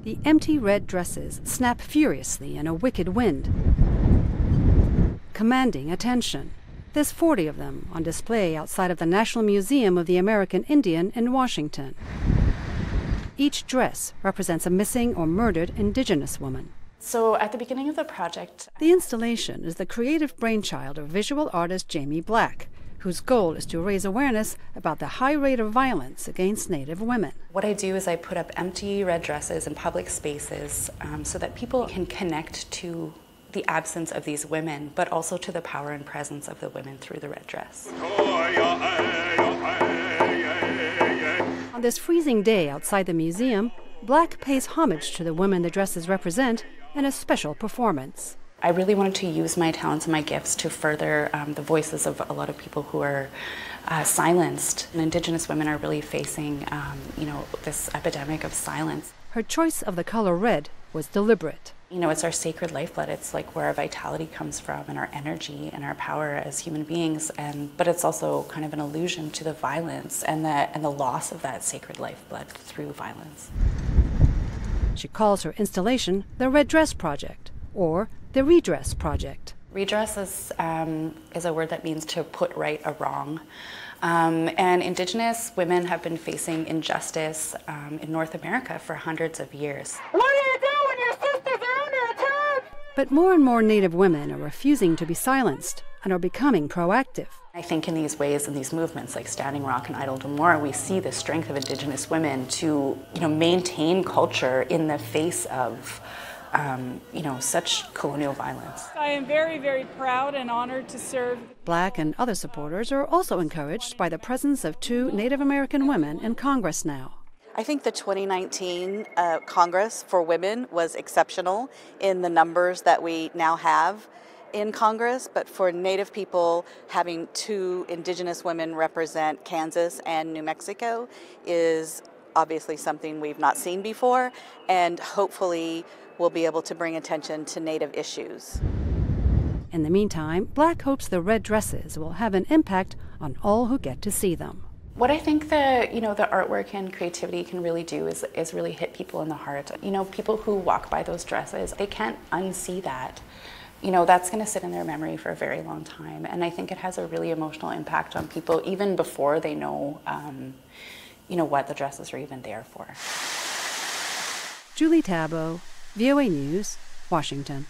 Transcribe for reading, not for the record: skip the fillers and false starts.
The empty red dresses snap furiously in a wicked wind, commanding attention. There's 40 of them on display outside of the National Museum of the American Indian in Washington. Each dress represents a missing or murdered indigenous woman. So at the beginning of the project, The installation is the creative brainchild of visual artist Jamie Black, whose goal is to raise awareness about the high rate of violence against Native women. what I do is I put up empty red dresses in public spaces so that people can connect to the absence of these women, but also to the power and presence of the women through the red dress. On this freezing day outside the museum, Black pays homage to the women the dresses represent in a special performance. I really wanted to use my talents and my gifts to further the voices of a lot of people who are silenced. And Indigenous women are really facing, this epidemic of silence. Her choice of the color red was deliberate. It's our sacred lifeblood. It's like where our vitality comes from and our energy and our power as human beings. But it's also kind of an allusion to the violence and the loss of that sacred lifeblood through violence. She calls her installation the Red Dress Project, or the REDress Project. REDress is a word that means to put right a wrong. And Indigenous women have been facing injustice in North America for hundreds of years. What do you do when your sisters are under attack? But more and more Native women are refusing to be silenced and are becoming proactive. I think in these ways, in these movements like Standing Rock and Idle No More, we see the strength of Indigenous women to maintain culture in the face of such colonial violence. I am very, very proud and honored to serve. Black and other supporters are also encouraged by the presence of 2 Native American women in Congress now. I think the 2019 Congress for Women was exceptional in the numbers that we now have in Congress, but for Native people, having 2 Indigenous women represent Kansas and New Mexico is obviously something we've not seen before, and hopefully we'll be able to bring attention to Native issues. In the meantime, Black hopes the red dresses will have an impact on all who get to see them. What I think the artwork and creativity can really do is really hit people in the heart. People who walk by those dresses, they can't unsee that. That's going to sit in their memory for a very long time. And I think it has a really emotional impact on people even before they know, what the dresses are even there for. Julie Tabo, VOA News, Washington.